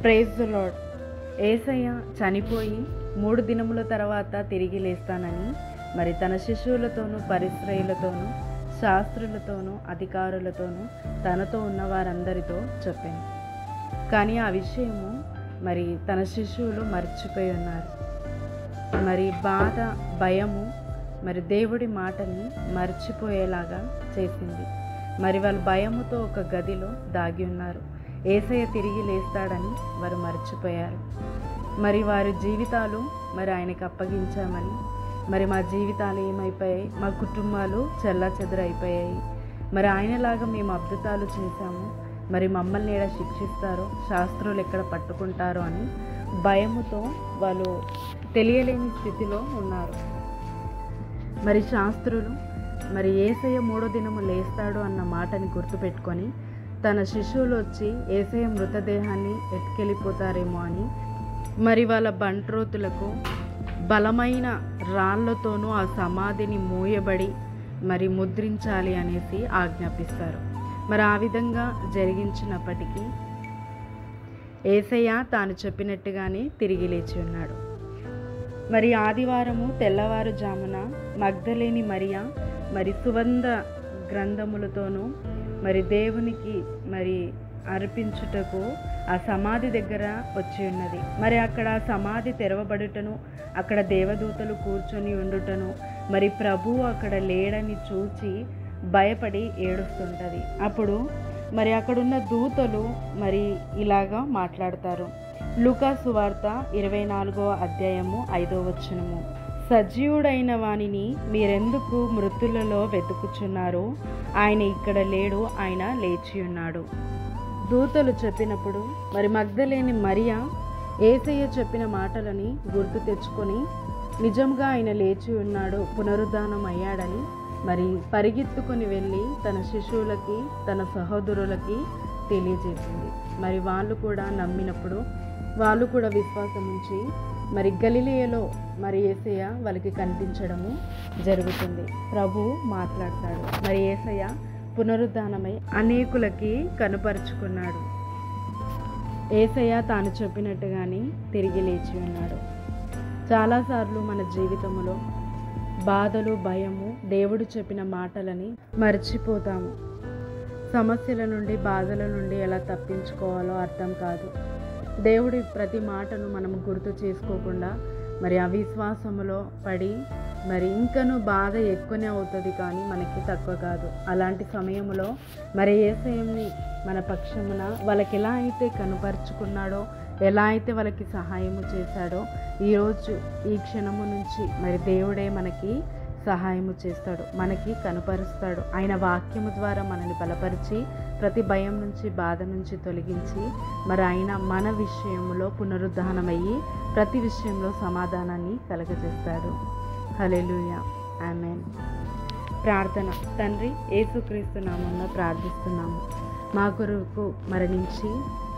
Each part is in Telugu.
Praise the lord. యేసయ్య చనిపోయి 3 దినముల తర్వాత తిరిగి లేస్తానని మరి తన శిష్యులతోనూ పరిశ్రయులతోనూ శాస్త్రులతోనూ అధికారులతోనూ తనతో ఉన్న వారందరితో చెప్పాను. కానీ ఆ విషయము మరి తన శిష్యులు మర్చిపోయి ఉన్నారు. మరి బాధ, భయము మరి దేవుడి మాటని మర్చిపోయేలాగా చేసింది. మరి వాళ్ళు భయముతో ఒక గదిలో దాగి ఉన్నారు. యేసయ్య తిరిగి లేస్తాడని వారు మర్చిపోయారు. మరి వారి జీవితాలు మరి ఆయనకు అప్పగించామని, మరి మా జీవితాలు ఏమైపోయాయి, మా కుటుంబాలు చెల్లాచెదరైపోయాయి, మరి ఆయనలాగా మేము అద్భుతాలు చేశాము, మరి మమ్మల్ని ఎక్కడ శిక్షిస్తారో, శాస్త్రులు ఎక్కడ పట్టుకుంటారో అని భయముతో వాళ్ళు తెలియలేని స్థితిలో ఉన్నారు. మరి శాస్త్రులు మరి యేసయ్య 3వ దినము లేస్తాడు అన్న మాటని గుర్తుపెట్టుకొని తన శిష్యులు వచ్చి యేసయ్య మృతదేహాన్ని ఎత్తుకెళ్ళిపోతారేమో అని మరి వాళ్ళ బంట్రోతులకు బలమైన రాళ్లతోనూ ఆ సమాధిని మూయబడి మరి ముద్రించాలి అనేసి ఆజ్ఞాపిస్తారు. మరి ఆ విధంగా జరిగించినప్పటికీ యేసయ్య తాను చెప్పినట్టుగానే తిరిగి లేచి ఉన్నాడు. మరి ఆదివారము తెల్లవారుజామున మగ్దలేని మరియా మరి సుగంధ గ్రంథములతోనూ మరి దేవునికి మరి అర్పించుటకు ఆ సమాధి దగ్గర వచ్చి ఉన్నది. మరి అక్కడ సమాధి తెరవబడుటను, అక్కడ దేవదూతలు కూర్చొని ఉండుటను, మరి ప్రభువు అక్కడ లేడని చూచి భయపడి ఏడుస్తుంటుంది. అప్పుడు మరి అక్కడున్న దూతలు మరి ఇలాగా మాట్లాడతారు. లూకా సువార్త 24వ అధ్యాయము 5వ వచనము. సజీవుడైన వానిని మీరెందుకు మృతులలో వెతుకుచున్నారు? ఆయన ఇక్కడ లేడు, ఆయన లేచి ఉన్నాడు. దూతలు చెప్పినప్పుడు మరి మగ్దలేని మరియా యేసయ్య చెప్పిన మాటలని గుర్తు తెచ్చుకొని నిజంగా ఆయన లేచి ఉన్నాడు, పునరుద్ధానం అయ్యాడని మరి పరిగెత్తుకొని వెళ్ళి తన శిష్యులకి, తన సహోదరులకి తెలియజేసింది. మరి వాళ్ళు కూడా నమ్మినప్పుడు వాళ్ళు కూడా విశ్వాసం ఉంచి మరి గలిలయలో మరి యేసయ్య వాళ్ళకి కనిపించడము జరుగుతుంది. ప్రభు మాట్లాడతాడు. మరి యేసయ్య పునరుద్ధానమై అనేకులకి కనుపరుచుకున్నాడు. యేసయ్య తాను చెప్పినట్టుగానే తిరిగి లేచి ఉన్నాడు. చాలాసార్లు మన జీవితంలో బాధలు, భయము, దేవుడు చెప్పిన మాటలని మర్చిపోతాము. సమస్యల నుండి, బాధల నుండి ఎలా తప్పించుకోవాలో అర్థం కాదు. దేవుడి ప్రతి మాటను మనం గుర్తు చేసుకోకుండా మరి అవిశ్వాసములో పడి మరి ఇంకనూ బాధ ఎక్కువనే అవుతుంది, కానీ మనకి తక్కువ కాదు. అలాంటి సమయంలో మరి యేసయ్యని మన పక్షమున వాళ్ళకి ఎలా అయితే కనుపరుచుకున్నాడో, ఎలా అయితే వాళ్ళకి సహాయము చేశాడో, ఈరోజు ఈ క్షణము నుంచి మరి దేవుడే మనకి సహాయము చేస్తాడు, మనకి కనుపరుస్తాడు. ఆయన వాక్యము ద్వారా మనల్ని బలపరిచి ప్రతి భయం నుంచి, బాధ నుంచి తొలగించి మరి ఆయన మన విషయంలో పునరుద్ధానమయ్యి ప్రతి విషయంలో సమాధానాన్ని కలగజేస్తాడు. హల్లెలూయా, ఆమేన్. ప్రార్థన. తండ్రి, యేసుక్రీస్తు నామమున ప్రార్థిస్తున్నాము. మా కొరకు మరణించి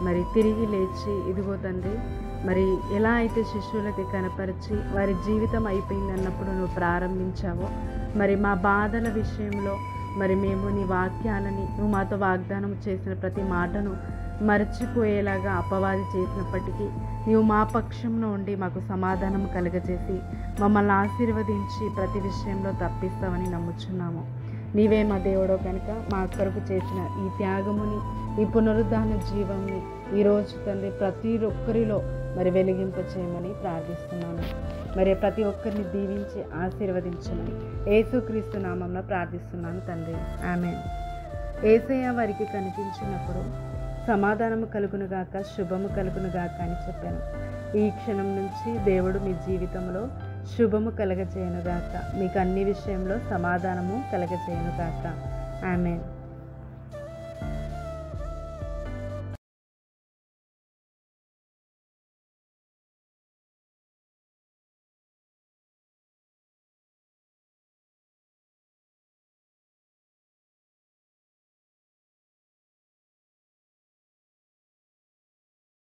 మరి తిరిగి లేచి ఇదిగో తండ్రి మరి ఎలా అయితే శిష్యులకి కనపరిచి వారి జీవితం అయిపోయింది అన్నప్పుడు నువ్వు ప్రారంభించావో మరి మా బాధల విషయంలో మరి మేము నీ వాక్యాలని, నువ్వు మాతో వాగ్దానం చేసిన ప్రతి మాటను మర్చిపోయేలాగా అపవాది చేసినప్పటికీ నీవు మా పక్షంలో ఉండి మాకు సమాధానం కలుగజేసి మమ్మల్ని ఆశీర్వదించి ప్రతి విషయంలో తప్పిస్తావని నమ్ముచున్నాము. నీవే మా దేవుడో కనుక మా కొరకు చేసిన ఈ త్యాగముని, ఈ పునరుద్ధాన జీవంని ఈరోజు తండ్రి ప్రతి ఒక్కరిలో మరి వెలిగింపచేయమని ప్రార్థిస్తున్నాను. మరి ప్రతి ఒక్కరిని దీవించి ఆశీర్వదించమని యేసుక్రీస్తు నామమున ప్రార్థిస్తున్నాను తండ్రి, ఆమేన్. యేసయ్య వారికి కనిపించినప్పుడు సమాధానము కలుగునుగాక, శుభము కలుగునుగాక అని చెప్పాను. ఈ క్షణం నుంచి దేవుడు మీ జీవితంలో శుభము కలగచేయనుగాక, మీకు అన్ని విషయంలో సమాధానము కలగచేయనుగాక, ఆమేన్.